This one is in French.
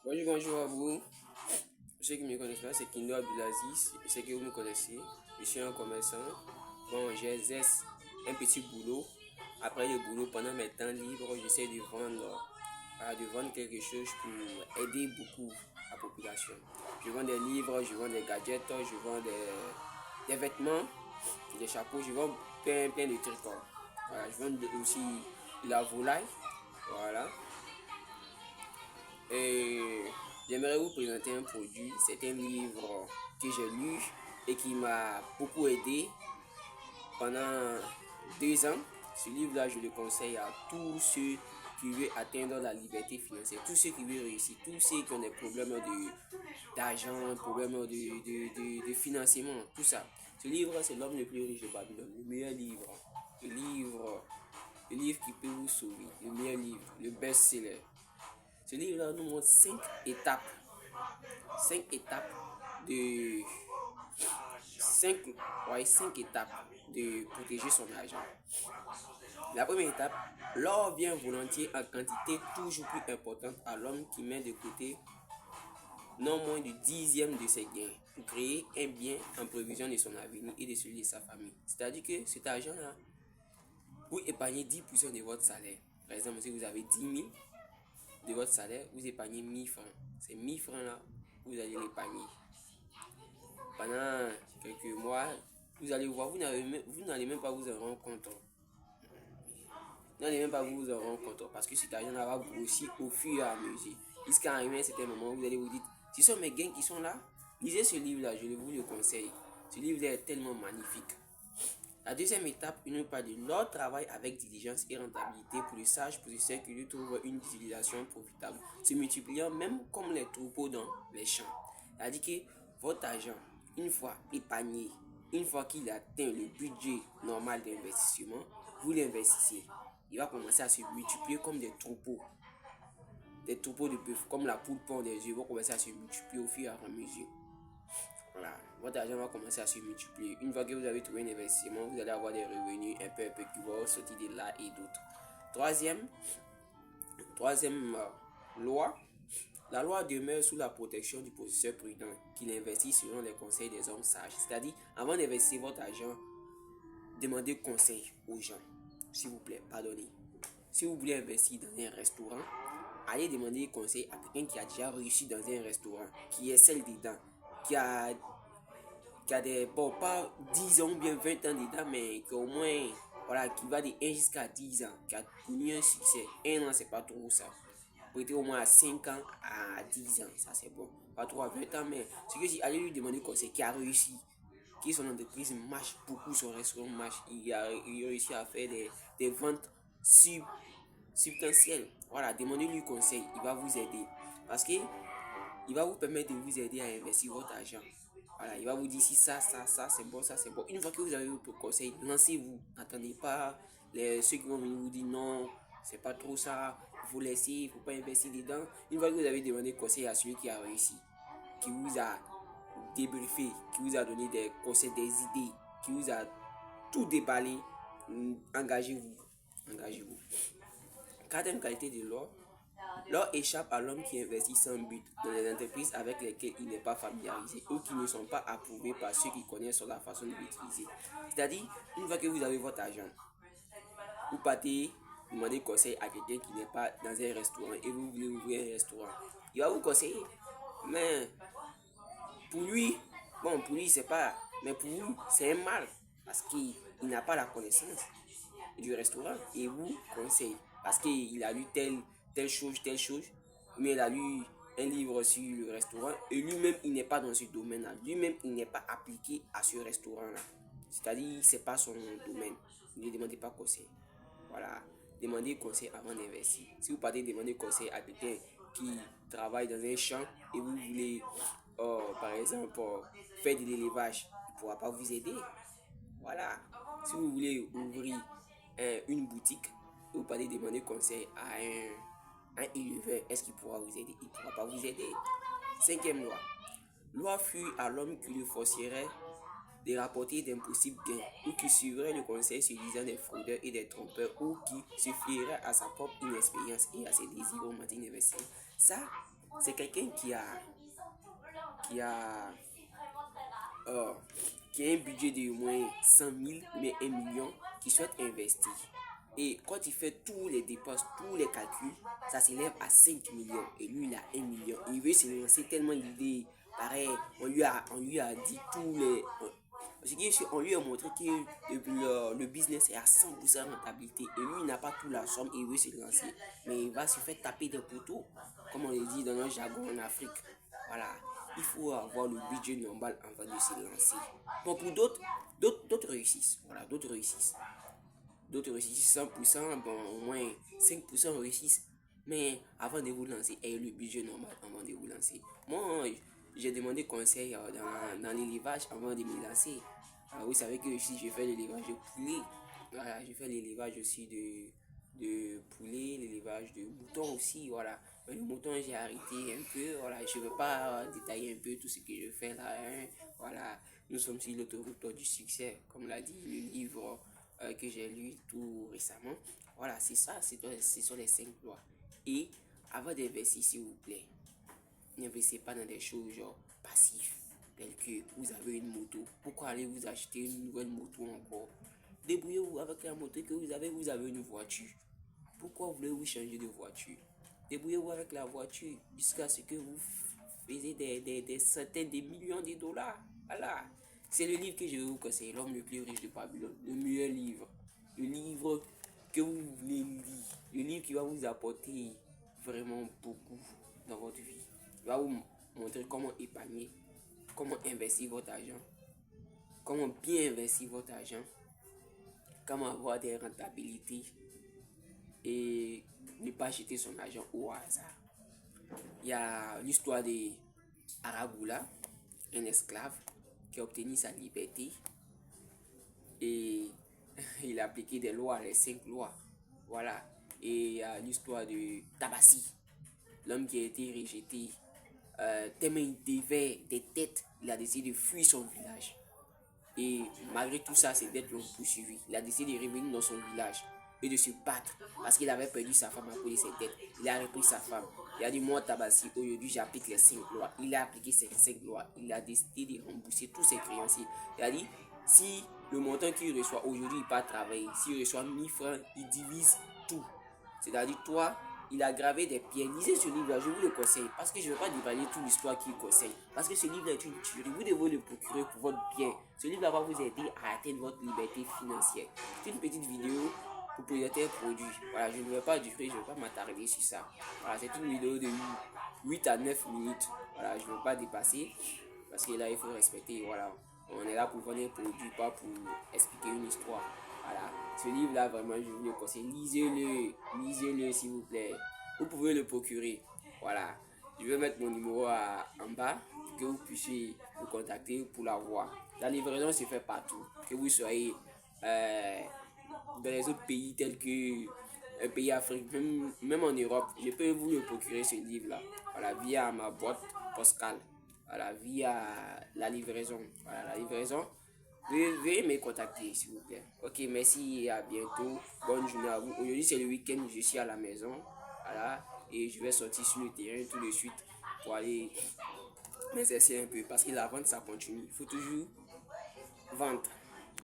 Bonjour, bonjour à vous. Ceux qui ne me connaissent pas, c'est Kindo Abdulaziz. C'est que vous me connaissez. Je suis un commerçant. Bon, j'exerce un petit boulot. Après le boulot, pendant mes temps libres, j'essaie de vendre quelque chose pour aider beaucoup la population. Je vends des livres, je vends des gadgets, je vends des vêtements, des chapeaux, je vends plein de trucs. Voilà, je vends aussi de la volaille. Voilà. Et j'aimerais vous présenter un produit. C'est un livre que j'ai lu et qui m'a beaucoup aidé pendant 2 ans. Ce livre-là, je le conseille à tous ceux qui veulent atteindre la liberté financière, tous ceux qui veulent réussir, tous ceux qui ont des problèmes d'argent, problèmes de financement, tout ça. Ce livre, c'est l'homme le plus riche de Babylone, le meilleur livre. Le livre qui peut vous sauver, le meilleur livre, le best-seller. Ce livre-là nous montre 5 étapes. 5 étapes de 5, ouais, 5 étapes de protéger son argent. La première étape, l'or vient volontiers en quantité toujours plus importante à l'homme qui met de côté non moins du dixième de ses gains pour créer un bien en prévision de son avenir et de celui de sa famille. C'est-à-dire que cet argent-là, vous épargnez 10% de votre salaire. Par exemple, si vous avez 10 000 de votre salaire, vous épargnez 1000 francs. Ces 1000 francs-là, vous allez l'épargner. Pendant quelques mois, vous allez voir, vous n'allez même pas vous en rendre compte. Vous n'allez même pas vous en rendre compte parce que cet argent-là va grossir au fur et à mesure. Jusqu'à arriver à un certain moment où vous allez vous dire, ce sont mes gains qui sont là. Lisez ce livre-là, je vous le conseille. Ce livre-là est tellement magnifique. La deuxième étape, il nous parle de leur travail avec diligence et rentabilité pour les sages possesseurs qui lui trouvent une utilisation profitable, se multipliant même comme les troupeaux dans les champs. C'est-à-dire que votre argent, une fois épargné, une fois qu'il atteint le budget normal d'investissement, vous l'investissez. Il va commencer à se multiplier comme des troupeaux de bœuf, comme la poule pond des œufs, vont commencer à se multiplier au fur et à mesure. Voilà, votre argent va commencer à se multiplier. Une fois que vous avez trouvé un investissement, vous allez avoir des revenus un peu qui vont sortir de là et d'autres. Troisième loi, la loi demeure sous la protection du possesseur prudent qui investit selon les conseils des hommes sages. C'est-à-dire, avant d'investir votre argent, demandez conseil aux gens. S'il vous plaît, pardonnez. Si vous voulez investir dans un restaurant, allez demander conseil à quelqu'un qui a déjà réussi dans un restaurant, qui est celle dedans, qui a des, bon, pas 10 ans ou bien 20 ans dedans, mais qui au moins, voilà, qui va de 1 jusqu'à 10 ans, qui a connu un succès. 1 an, c'est pas trop ça. Prêter au moins à 5 ans à 10 ans, ça c'est bon. Pas trop à 20 ans, mais c'est que si allez lui demander conseil, qui a réussi, qui son entreprise marche beaucoup, son restaurant marche, il a réussi à faire des ventes substantielles. Voilà, demandez-lui conseil, il va vous aider. Parce que il va vous permettre de vous aider à investir votre argent. Voilà, il va vous dire si ça c'est bon, ça c'est bon. Une fois que vous avez votre conseil, lancez-vous. N'attendez pas ceux qui vont venir vous dire non, c'est pas trop ça, il faut laisser, il faut pas investir dedans. Une fois que vous avez demandé conseil à celui qui a réussi, qui vous a débriefé, qui vous a donné des conseils, des idées, qui vous a tout déballé, engagez-vous. Engagez-vous. Quatrième qualité de l'or, l'or échappe à l'homme qui investit sans but dans les entreprises avec lesquelles il n'est pas familiarisé ou qui ne sont pas approuvées par ceux qui connaissent la façon de l'utiliser. C'est-à-dire, une fois que vous avez votre argent, vous partez demander conseil à quelqu'un qui n'est pas dans un restaurant et vous voulez ouvrir un restaurant. Il va vous conseiller, mais pour lui, c'est pas, mais pour vous, c'est un mal parce qu'il n'a pas la connaissance du restaurant et vous conseille parce qu'il a lu telle chose, mais il a lu un livre sur le restaurant et lui-même il n'est pas dans ce domaine-là, lui-même il n'est pas appliqué à ce restaurant-là, c'est-à-dire c'est pas son domaine. Ne demandez pas conseil. Voilà, demandez conseil avant d'investir. Si vous partez demander conseil à quelqu'un qui travaille dans un champ et vous voulez par exemple faire de l'élevage, il ne pourra pas vous aider. Voilà, si vous voulez ouvrir une boutique, vous pouvez demander conseil à un éleveur. Est-ce qu'il pourra vous aider? Il ne pourra pas vous aider. Cinquième loi. Loi fut à l'homme qui le forcerait de rapporter d'impossibles gains ou qui suivrait le conseil séduisant des fraudeurs et des trompeurs ou qui se fierait à sa propre inexpérience et à ses désirs romantiques d'investir. Ça, c'est quelqu'un qui a, euh, qui a un budget de au moins 100 000 ou bien 1 million qui souhaite investir. Et quand il fait tous les dépenses, tous les calculs, ça s'élève à 5 millions. Et lui, il a 1 million. Il veut se lancer tellement l'idée. Pareil, on lui a dit tous les... On lui a montré que le business est à 100% rentabilité. Et lui, il n'a pas toute la somme et il veut se lancer. Mais il va se faire taper des poteaux, comme on le dit dans notre jargon en Afrique. Voilà, il faut avoir le budget normal avant de se lancer. Bon, pour d'autres réussissent. Voilà, d'autres réussissent. D'autres réussissent 100%, bon, au moins 5% réussissent. Mais avant de vous lancer, ayez le budget normal avant de vous lancer. Moi, j'ai demandé conseil dans l'élevage avant de me lancer. Vous savez que ici, je fais l'élevage de poulet. Voilà, je fais l'élevage aussi de poulet, l'élevage de moutons aussi. Voilà. Mais le mouton, j'ai arrêté un peu. Voilà, je ne veux pas détailler un peu tout ce que je fais là. Hein. Voilà, nous sommes sur l'autoroute du succès, comme l'a dit le livre que j'ai lu tout récemment. Voilà, c'est ça, ce sont les 5 lois. Et avant d'investir, s'il vous plaît, n'investissez pas dans des choses genre passives, telles que vous avez une moto. Pourquoi allez vous acheter une nouvelle moto encore? Débrouillez-vous avec la moto que vous avez une voiture. Pourquoi voulez-vous changer de voiture? Débrouillez-vous avec la voiture jusqu'à ce que vous faisiez des centaines de millions de dollars. Voilà. C'est le livre que je vais vous conseiller, L'homme le plus riche de Babylone. Le meilleur livre. Le livre que vous voulez lire. Le livre qui va vous apporter vraiment beaucoup dans votre vie. Il va vous montrer comment épargner, comment investir votre argent, comment bien investir votre argent, comment avoir des rentabilités et ne pas jeter son argent au hasard. Il y a l'histoire de Aragoula, un esclave qui a obtenu sa liberté et il a appliqué des lois, les 5 lois. Voilà. Et il y a l'histoire de Tabassi, l'homme qui a été rejeté. Tellement il devait des têtes, il a décidé de fuir son village. Et malgré tout ça, ses dettes l'ont poursuivi. Il a décidé de revenir dans son village et de se battre parce qu'il avait perdu sa femme à cause de ses dettes. Il a repris sa femme. Il a dit, moi Tabassi, aujourd'hui j'applique les 5 lois. Il a appliqué ces 5 lois. Il a décidé de rembourser tous ses créanciers. Il a dit, si le montant qu'il reçoit aujourd'hui, il part travailler. S'il reçoit 1000 francs, il divise tout. C'est-à-dire, toi, il a gravé des pierres. Lisez ce livre-là, je vous le conseille. Parce que je ne vais pas dévoiler toute l'histoire qu'il conseille. Parce que ce livre-là est une tuerie. Vous devez le procurer pour votre bien. Ce livre-là va vous aider à atteindre votre liberté financière. C'est une petite vidéo pour présenter un produit. Voilà, je ne vais pas durer, je ne vais pas m'attarder sur ça. Voilà, c'est une vidéo de 8 à 9 minutes. Voilà, je ne veux pas dépasser. Parce que là, il faut respecter. Voilà, on est là pour vendre un produit, pas pour expliquer une histoire. Voilà, ce livre-là, vraiment, je vous le conseille. Lisez-le, s'il vous plaît. Vous pouvez le procurer. Voilà, je vais mettre mon numéro en bas pour que vous puissiez me contacter pour l'avoir. La livraison se fait partout. Que vous soyez dans les autres pays tels que un pays africain, même en Europe, je peux vous le procurer ce livre-là. Voilà, via ma boîte postale. Voilà, via la livraison. Voilà, la livraison. Veuillez me contacter, s'il vous plaît. Ok, merci et à bientôt. Bonne journée à vous. Aujourd'hui, c'est le week-end, je suis à la maison. Voilà, et je vais sortir sur le terrain tout de suite pour aller m'exercer un peu. Parce que la vente, ça continue. Il faut toujours vendre.